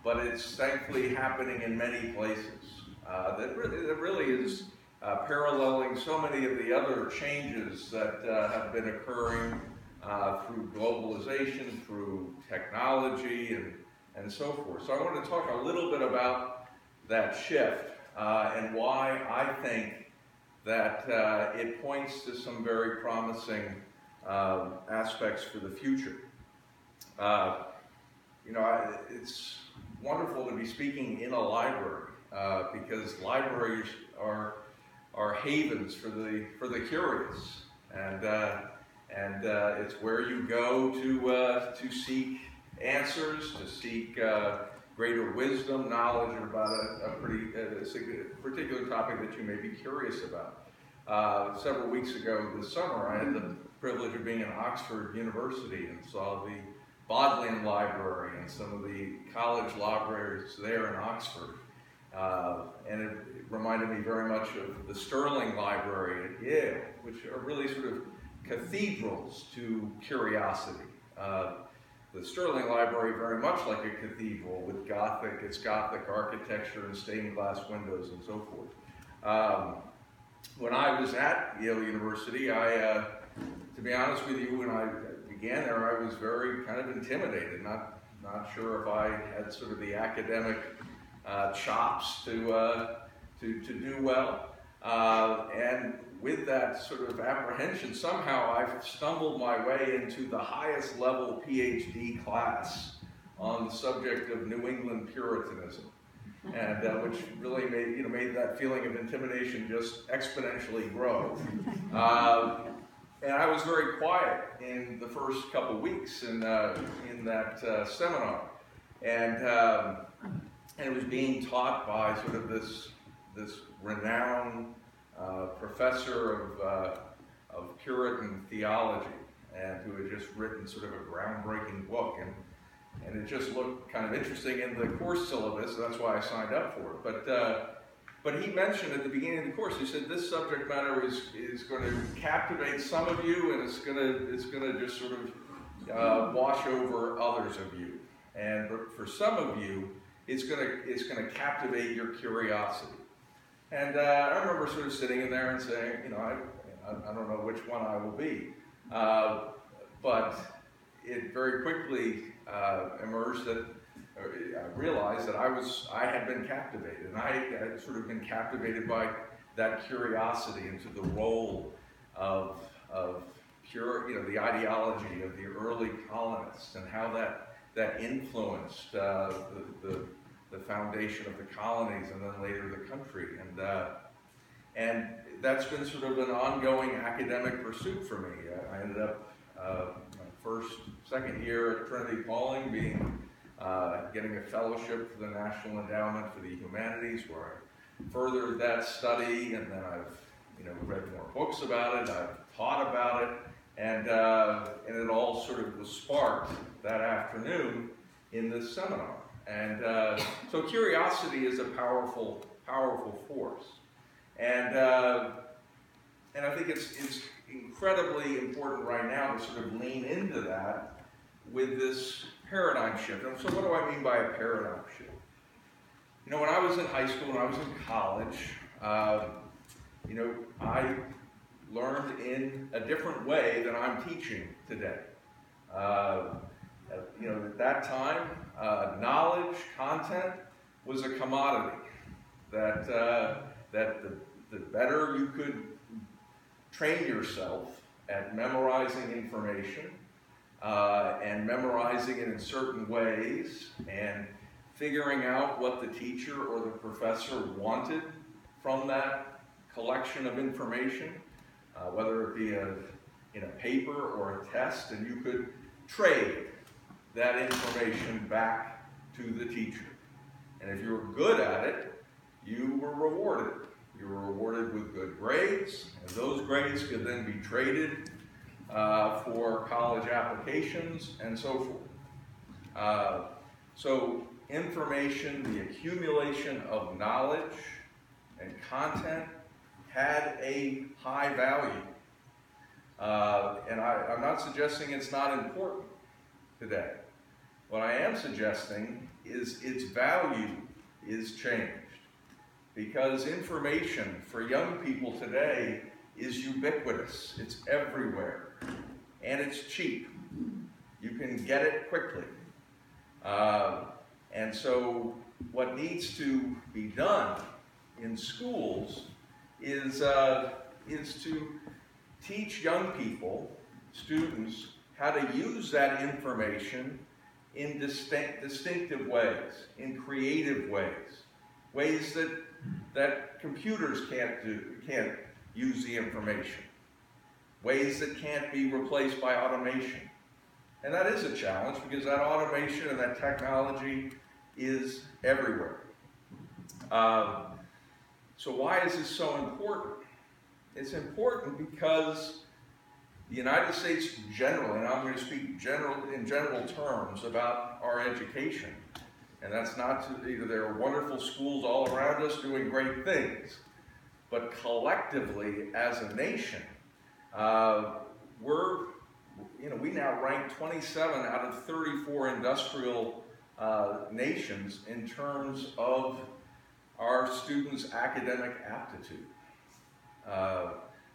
but it's thankfully happening in many places. That really is paralleling so many of the other changes that have been occurring through globalization, through technology, and so forth. So I want to talk a little bit about that shift and why I think that it points to some very promising aspects for the future. It's wonderful to be speaking in a library because libraries are havens for the curious, and it's where you go to seek answers, to seek greater wisdom, knowledge about a particular topic that you may be curious about. Several weeks ago this summer, I had the privilege of being in Oxford University and saw the Bodleian Library and some of the college libraries there in Oxford. And it reminded me very much of the Sterling Library at Yale, which are really sort of cathedrals to curiosity. The Sterling Library, very much like a cathedral with its Gothic architecture and stained glass windows and so forth. When I was at Yale University, to be honest with you, when I began there, I was very kind of intimidated, not sure if I had sort of the academic chops to do well. And with that sort of apprehension, somehow I've stumbled my way into the highest level PhD class on the subject of New England Puritanism, and which really made that feeling of intimidation just exponentially grow. And I was very quiet in the first couple weeks in that seminar, and it was being taught by sort of this renowned professor of Puritan theology, and who had just written sort of a groundbreaking book, and it just looked kind of interesting in the course syllabus, so that's why I signed up for it. But he mentioned at the beginning of the course, he said this subject matter is going to captivate some of you, and it's going to just sort of wash over others of you, and for some of you, it's going to captivate your curiosity. And I remember sort of sitting in there and saying, I don't know which one I will be, but it very quickly emerged that I realized that I had been captivated, and I had sort of been captivated by that curiosity into the role of the ideology of the early colonists and how that influenced the foundation of the colonies and then later the country, and that's been sort of an ongoing academic pursuit for me. I ended up my second year at Trinity Pawling getting a fellowship for the National Endowment for the Humanities, where I furthered that study, and then I've read more books about it, I've taught about it, and it all sort of was sparked that afternoon in this seminar. And so curiosity is a powerful force, and I think it's incredibly important right now to sort of lean into that with this paradigm shift. And so what do I mean by a paradigm shift? When I was in high school, when I was in college, I learned in a different way than I'm teaching today. At that time, knowledge, content was a commodity. That the better you could train yourself at memorizing information and memorizing it in certain ways and figuring out what the teacher or the professor wanted from that collection of information, whether it be in a paper or a test, and you could trade that information back to the teacher. And if you were good at it, you were rewarded. You were rewarded with good grades, and those grades could then be traded for college applications and so forth. So information, the accumulation of knowledge and content had a high value. And I'm not suggesting it's not important today. What I am suggesting is its value is changed, because information for young people today is ubiquitous. It's everywhere, and it's cheap. You can get it quickly. And so what needs to be done in schools is to teach young people, students, how to use that information in distinctive ways, in creative ways, ways that computers can't use the information, ways that can't be replaced by automation. And that is a challenge, because that automation and that technology is everywhere. So why is this so important? It's important because the United States generally, and I'm going to speak in general terms about our education, and that's not to, either there are wonderful schools all around us doing great things, but collectively as a nation, we now rank 27 out of 34 industrial nations in terms of our students' academic aptitude.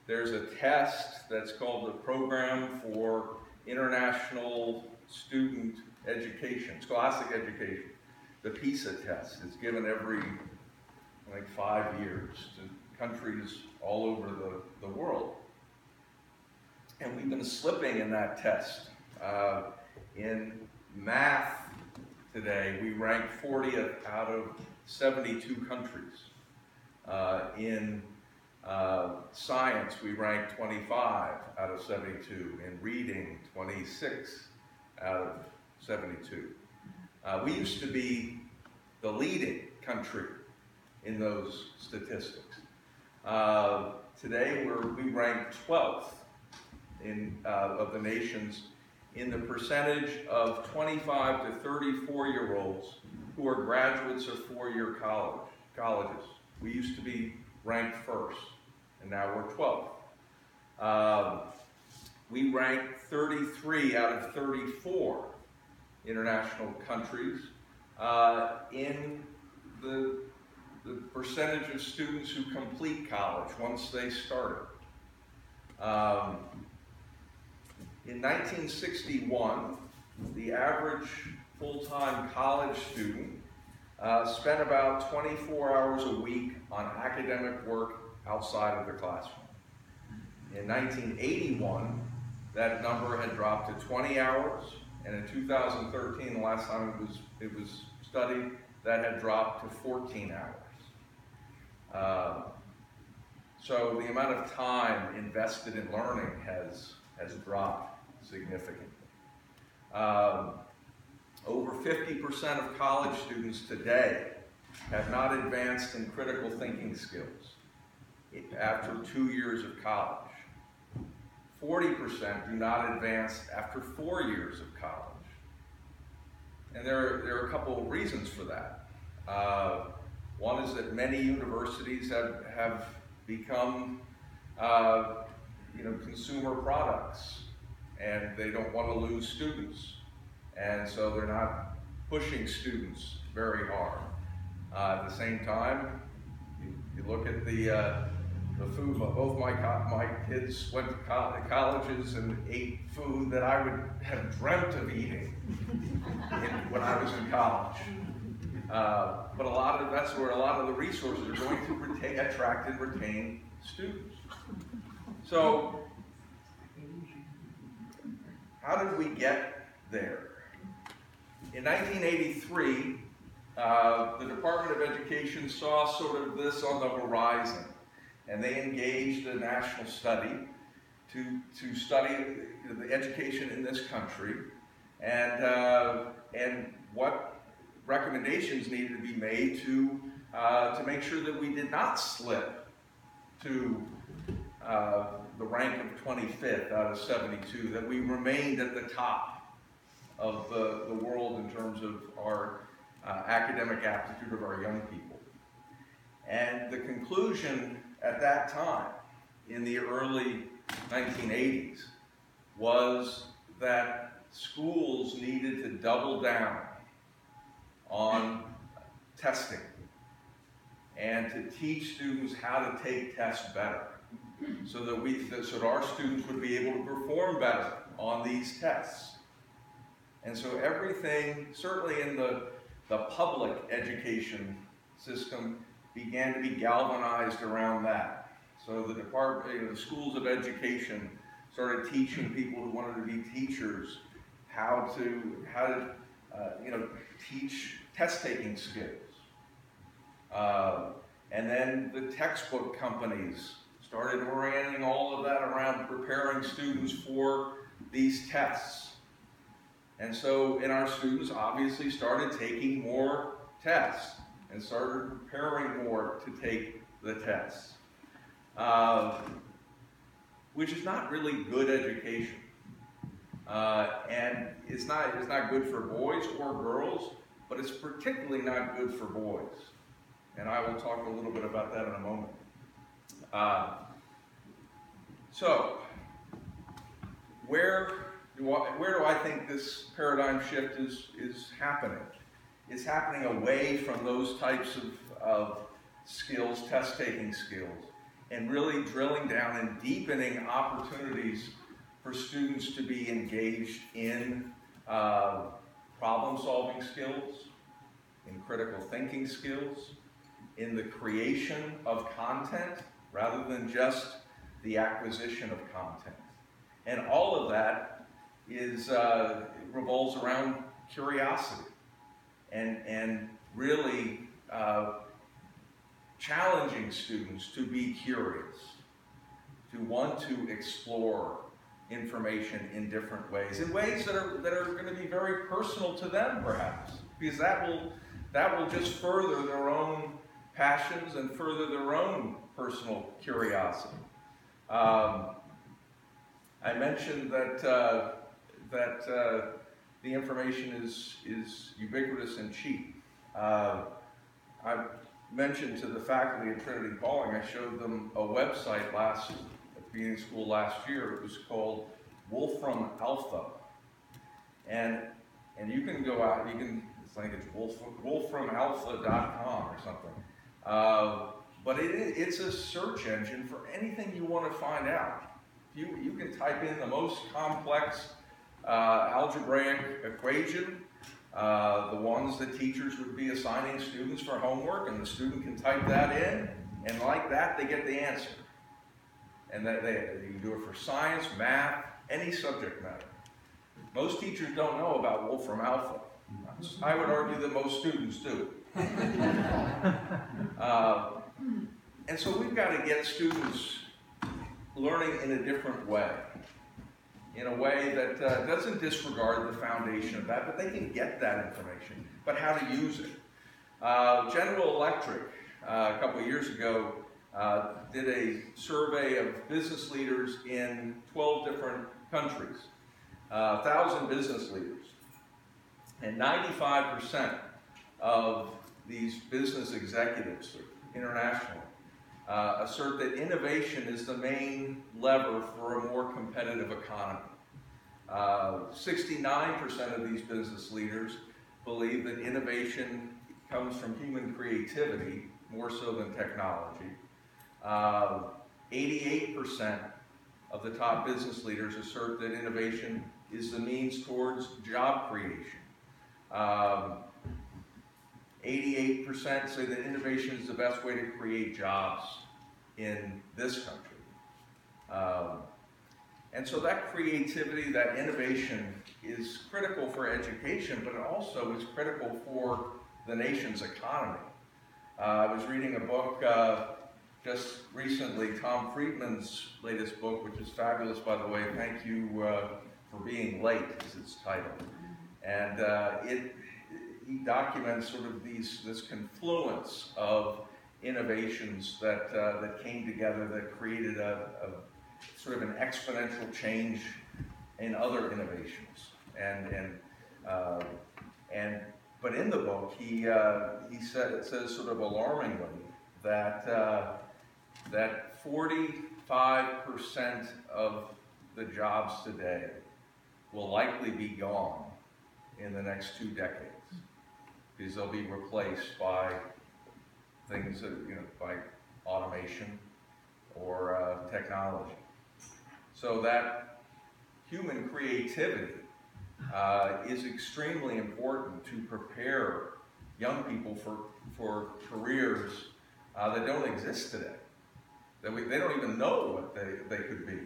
There's a test that's called the Program for International Student Education, Scholastic Education, the PISA test. It's given every, 5 years to countries all over the world. And we've been slipping in that test. In math today, we rank 40th out of 72 countries. In science, we rank 25 out of 72. In reading, 26 out of 72. We used to be the leading country in those statistics. Today, we rank 12th of the nations in the percentage of 25 to 34-year-olds who are graduates of four-year colleges. We used to be ranked first, and now we're 12th. We rank 33 out of 34 international countries in the percentage of students who complete college once they start it. In 1961, the average full-time college student spent about 24 hours a week on academic work outside of the classroom. In 1981, that number had dropped to 20 hours, and in 2013, the last time it was studied, that had dropped to 14 hours. So the amount of time invested in learning has dropped significantly. Over 50% of college students today have not advanced in critical thinking skills after 2 years of college. 40% do not advance after 4 years of college. And there are a couple of reasons for that. One is that many universities have become consumer products, and they don't want to lose students. And so they're not pushing students very hard. At the same time, you look at the food. Both my kids went to colleges and ate food that I would have dreamt of eating when I was in college. But that's where a lot of the resources are going to attract and retain students. So, how did we get there? In 1983, the Department of Education saw sort of this on the horizon, and they engaged a national study to study the education in this country, and what recommendations needed to be made to make sure that we did not slip to the rank of 25th out of 72, that we remained at the top of the world in terms of our academic aptitude of our young people. And the conclusion at that time, in the early 1980s, was that schools needed to double down on testing and to teach students how to take tests better, so that our students would be able to perform better on these tests. And so everything, certainly in the public education system, began to be galvanized around that. So the the schools of education started teaching people who wanted to be teachers how to teach test-taking skills. And then the textbook companies started orienting all of that around preparing students for these tests. And so, our students obviously started taking more tests and started preparing more to take the tests, which is not really good education. And it's not good for boys or girls, but it's particularly not good for boys. And I will talk a little bit about that in a moment. So, where do I think this paradigm shift is happening? It's happening away from those types of skills, test-taking skills, and really drilling down and deepening opportunities for students to be engaged in problem-solving skills, in critical thinking skills, in the creation of content rather than just the acquisition of content. And all of that revolves around curiosity and really challenging students to be curious, to want to explore information in different ways, in ways that are going to be very personal to them, perhaps, because that will just further their own passions and further their own personal curiosity. I mentioned that the information is ubiquitous and cheap. I mentioned to the faculty at Trinity Calling, I showed them a website at the beginning of school last year. It was called Wolfram Alpha. And you can go out, it's like it's wolframalpha.com or something. But it's a search engine for anything you want to find out. You can type in the most complex algebraic equation, the ones that teachers would be assigning students for homework, and the student can type that in, and like that, they get the answer. And you can do it for science, math, any subject matter. Most teachers don't know about Wolfram Alpha. I would argue that most students do. And so we've got to get students learning in a different way, in a way that doesn't disregard the foundation of that, but they can get that information, but how to use it. General Electric, a couple of years ago, did a survey of business leaders in 12 different countries, 1,000 business leaders. And 95% of these business executives internationally assert that innovation is the main lever for a more competitive economy. 69% of these business leaders believe that innovation comes from human creativity more so than technology. 88% of the top business leaders assert that innovation is the means towards job creation. 88% say that innovation is the best way to create jobs in this country. And so that creativity, that innovation is critical for education, but it also is critical for the nation's economy. I was reading a book just recently, Tom Friedman's latest book, which is fabulous, by the way. Thank you for being late, is its title. And he documents sort of this confluence of innovations that came together that created a sort of an exponential change in other innovations. But in the book, it says sort of alarmingly that 45% of the jobs today will likely be gone in the next 2 decades, because they'll be replaced by things that, by automation or technology. So that human creativity is extremely important to prepare young people for careers that don't exist today. They don't even know what they could be.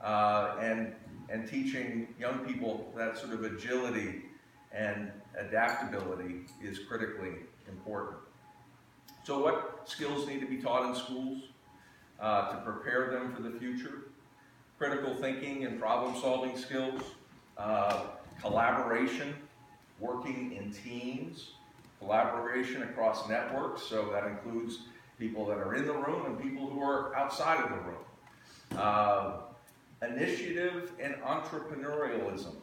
And teaching young people that sort of agility and adaptability is critically important. So what skills need to be taught in schools to prepare them for the future? Critical thinking and problem-solving skills, collaboration, working in teams, collaboration across networks, so that includes people that are in the room and people who are outside of the room. Initiative and entrepreneurialism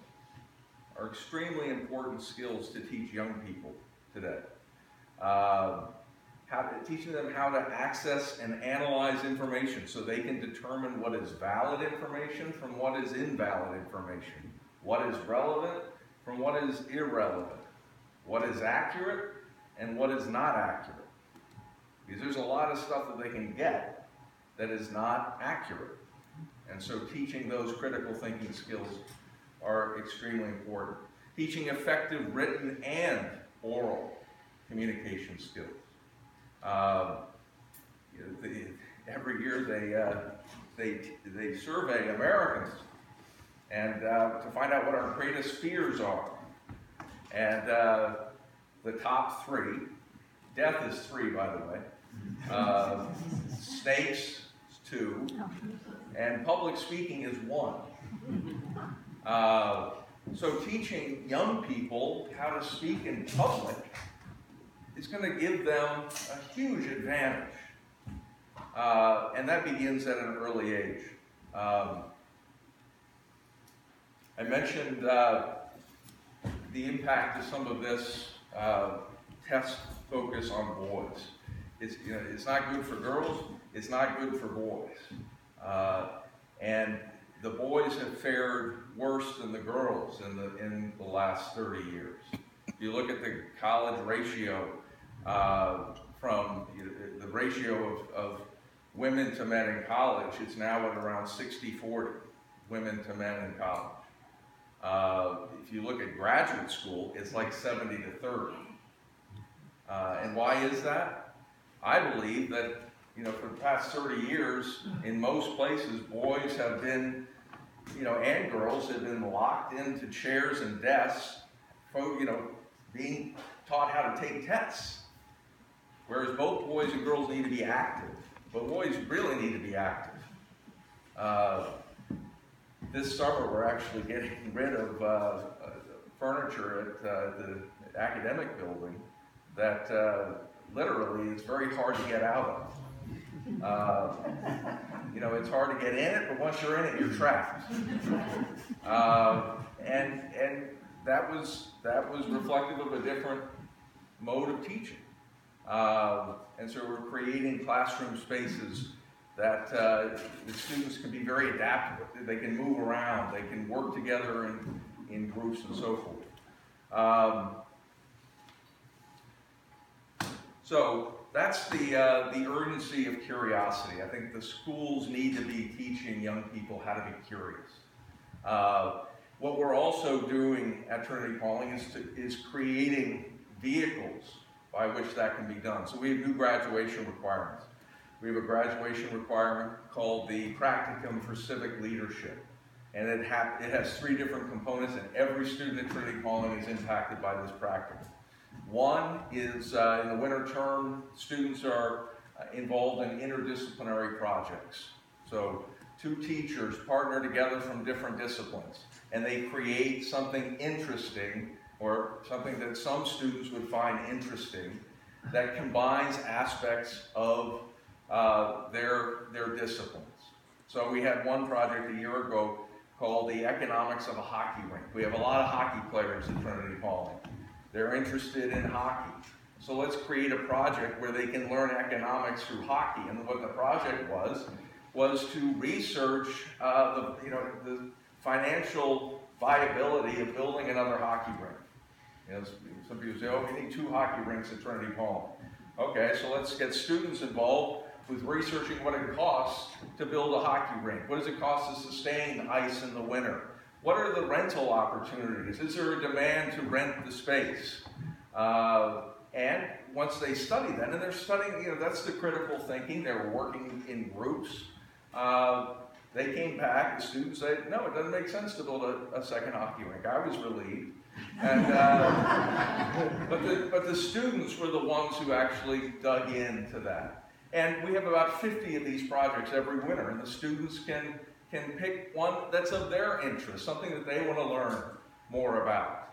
are extremely important skills to teach young people today. Teaching them how to access and analyze information so they can determine what is valid information from what is invalid information, what is relevant from what is irrelevant, what is accurate and what is not accurate. Because there's a lot of stuff that they can get that is not accurate. And so teaching those critical thinking skills are extremely important. Teaching effective written and oral communication skills. Every year they survey Americans and to find out what our greatest fears are. And the top 3, death is 3, by the way, snakes 2, and public speaking is 1. So teaching young people how to speak in public is going to give them a huge advantage. And that begins at an early age. I mentioned the impact of some of this test focus on boys. It's not good for girls, it's not good for boys. And the boys have fared worse than the girls in the last 30 years. If you look at the college ratio, from the ratio of women to men in college, it's now at around 60-40, women to men in college. If you look at graduate school, it's like 70-30. And why is that? I believe that, for the past 30 years, in most places, boys have been, and girls have been locked into chairs and desks, being taught how to take tests. Whereas both boys and girls need to be active, but boys really need to be active. This summer, we're actually getting rid of furniture at the academic building that literally is very hard to get out of. It's hard to get in it, but once you're in it, you're trapped. And that was reflective of a different mode of teaching. And so we're creating classroom spaces that the students can be very adaptable. They can move around, they can work together in groups and so forth. So that's the urgency of curiosity. I think the schools need to be teaching young people how to be curious. What we're also doing at Trinity Pauling is creating vehicles by which that can be done. So we have new graduation requirements. We have a graduation requirement called the Practicum for Civic Leadership. And it has 3 different components, and every student at Trinity Pauling is impacted by this practicum. One is in the winter term, students are involved in interdisciplinary projects. So 2 teachers partner together from different disciplines, and they create something interesting, or something that some students would find interesting, that combines aspects of their disciplines. So we had one project a year ago called the Economics of a Hockey Rink. We have a lot of hockey players at Trinity Pauling. They're interested in hockey. So let's create a project where they can learn economics through hockey. And what the project was to research the financial viability of building another hockey rink. You know, some people say, oh, we need 2 hockey rinks at Trinity Palm. Okay, so let's get students involved with researching what it costs to build a hockey rink. What does it cost to sustain ice in the winter? What are the rental opportunities? Is there a demand to rent the space? And once they study that, and they're studying, you know, that's the critical thinking, they were working in groups. They came back, the students said, no, it doesn't make sense to build a second hockey rink. I was relieved. And, but the students were the ones who actually dug into that. And we have about 50 of these projects every winter, and the students can pick one that's of their interest, something that they want to learn more about.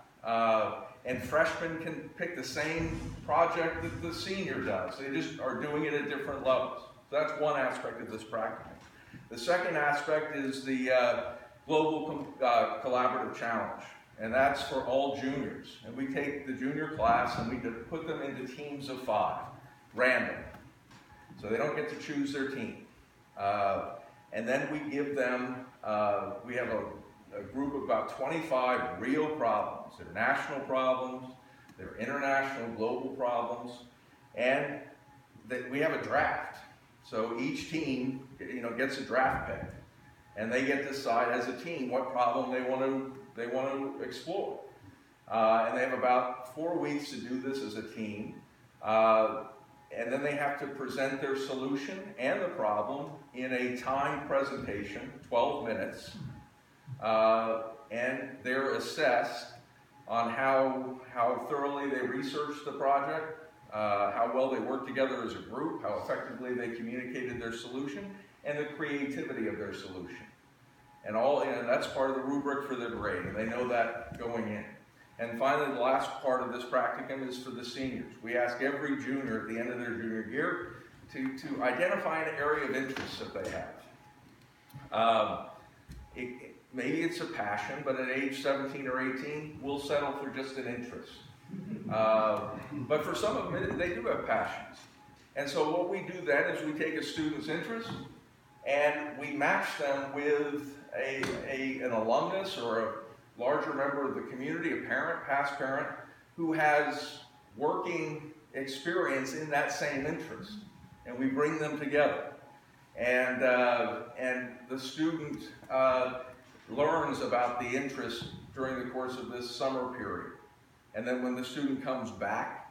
And freshmen can pick the same project that the senior does. They just are doing it at different levels. So that's one aspect of this practicum. The second aspect is the Global Collaborative Challenge. And that's for all juniors. And we take the junior class and we put them into teams of 5, random. So they don't get to choose their team. And then we give them, we have a group of about 25 real problems. They're national problems, they're international, global problems, and we have a draft. So each team, you know, gets a draft pick, and they get to decide as a team what problem they want to explore. And they have about 4 weeks to do this as a team. And then they have to present their solution and the problem in a timed presentation, 12 minutes. And they're assessed on how thoroughly they researched the project, how well they worked together as a group, how effectively they communicated their solution, and the creativity of their solution. And that's part of the rubric for their grade, and they know that going in. And finally, the last part of this practicum is for the seniors. We ask every junior at the end of their junior year to identify an area of interest that they have. Maybe it's a passion, but at age 17 or 18, we'll settle for just an interest. But for some of them, they do have passions. And so what we do then is we take a student's interest and we match them with an alumnus or a larger member of the community, a parent, past parent, who has working experience in that same interest. And we bring them together. And the student learns about the interest during the course of this summer period. And then when the student comes back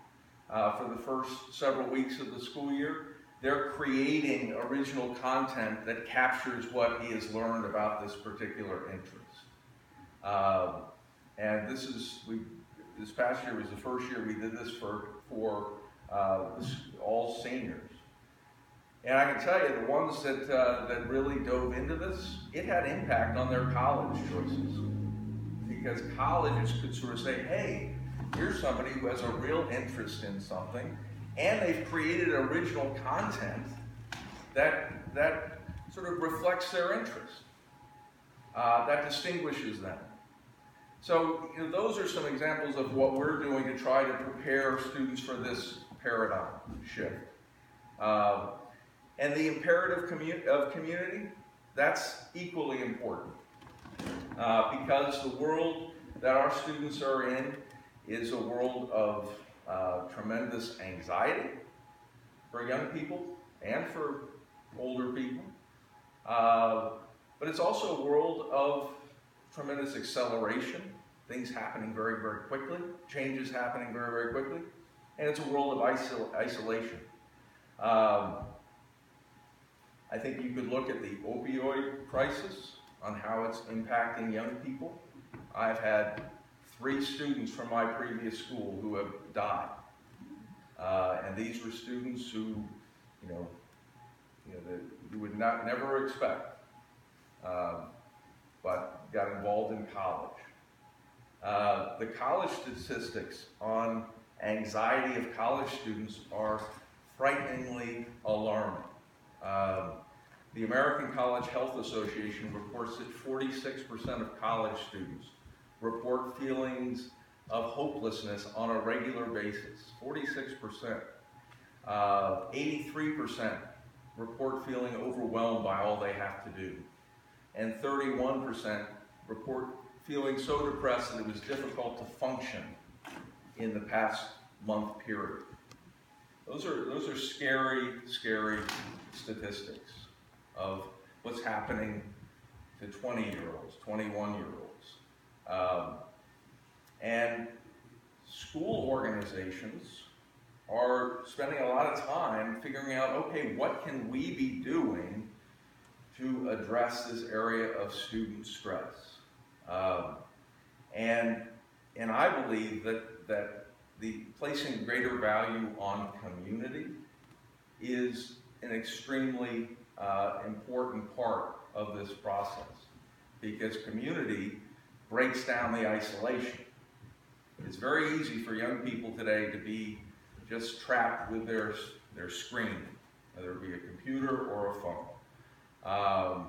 for the first several weeks of the school year, they're creating original content that captures what he has learned about this particular interest. And this past year was the first year we did this for all seniors. And I can tell you, the ones that really dove into this, it had impact on their college choices. Because colleges could sort of say, hey, here's somebody who has a real interest in something, and they've created original content that sort of reflects their interest, that distinguishes them. So those are some examples of what we're doing to try to prepare students for this paradigm shift. And the imperative of community, that's equally important. Because the world that our students are in is a world of tremendous anxiety for young people and for older people. But it's also a world of tremendous acceleration, things happening very, very quickly, changes happening very, very quickly, and it's a world of isolation. I think you could look at the opioid crisis on how it's impacting young people. I've had 3 students from my previous school who have died. And these were students who, that you would never expect, but got involved in college. The college statistics on anxiety of college students are frighteningly alarming. The American College Health Association reports that 46% of college students report feelings of hopelessness on a regular basis. 46%. 83% report feeling overwhelmed by all they have to do. And 31% report feeling so depressed that it was difficult to function in the past month period. Those are scary, scary statistics of what's happening to 20-year-olds, 21-year-olds. And school organizations are spending a lot of time figuring out, okay, what can we be doing to address this area of student stress? And I believe that the placing greater value on community is an extremely important part of this process, because community breaks down the isolation. It's very easy for young people today to be just trapped with their screen, whether it be a computer or a phone.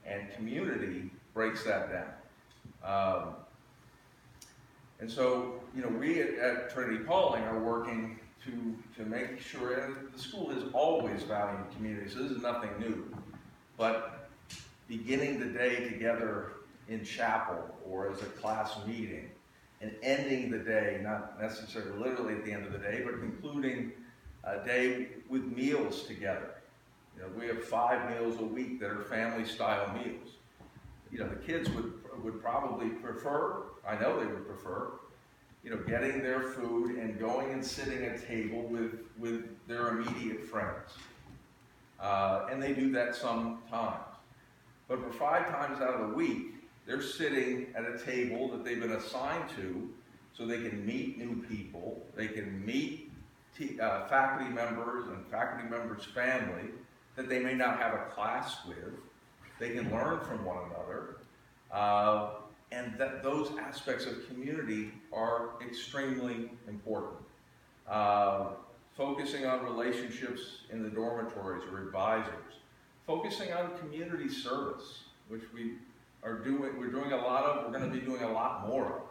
And community breaks that down. And so, we at Trinity Paulding are working to make sure, and the school has always valued community, so this is nothing new, but beginning the day together in chapel or as a class meeting, and ending the day, not necessarily literally at the end of the day, but concluding a day with meals together. We have 5 meals a week that are family-style meals. The kids would probably prefer, I know they would prefer, getting their food and going and sitting at a table with their immediate friends. And they do that sometimes. But for 5 times out of the week, they're sitting at a table that they've been assigned to so they can meet new people, they can meet faculty members and faculty members' family that they may not have a class with. They can learn from one another. And that those aspects of community are extremely important. Focusing on relationships in the dormitories or advisors. Focusing on community service, which we're doing a lot of, we're going to be doing a lot more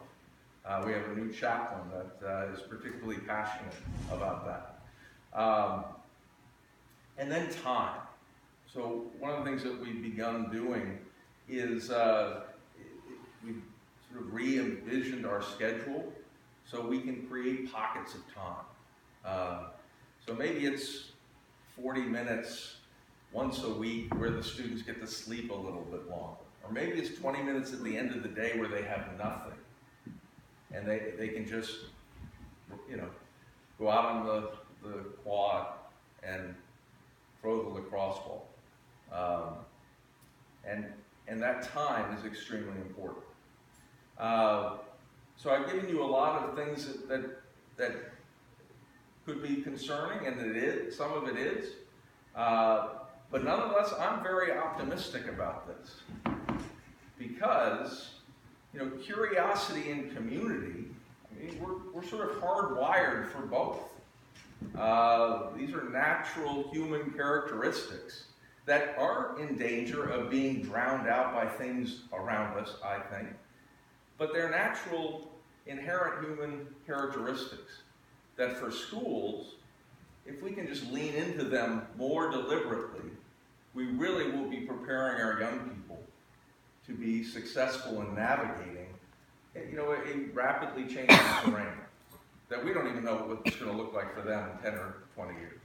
of. We have a new chaplain that is particularly passionate about that. And then time. So one of the things that we've begun doing is we've sort of re-envisioned our schedule so we can create pockets of time. So maybe it's 40 minutes once a week where the students get to sleep a little bit longer. Or maybe it's 20 minutes at the end of the day where they have nothing. And they can just, go out on the quad and throw the lacrosse ball. And that time is extremely important. So I've given you a lot of things that could be concerning, and it is, some of it is. But nonetheless, I'm very optimistic about this. Because, curiosity and community, we're sort of hardwired for both. These are natural human characteristics that are in danger of being drowned out by things around us, I think. But they're natural, inherent human characteristics that for schools, if we can just lean into them more deliberately, we really will be preparing our young people to be successful in navigating, a rapidly changing terrain that we don't even know what it's going to look like for them in 10 or 20 years.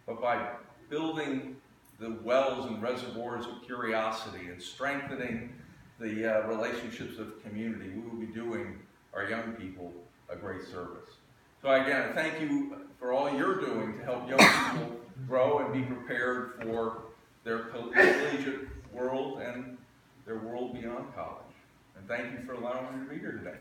But by building the wells and reservoirs of curiosity and strengthening the relationships of community, we will be doing our young people a great service. So again, thank you for all you're doing to help young people grow and be prepared for their collegiate world and their world beyond college. And thank you for allowing me to be here today.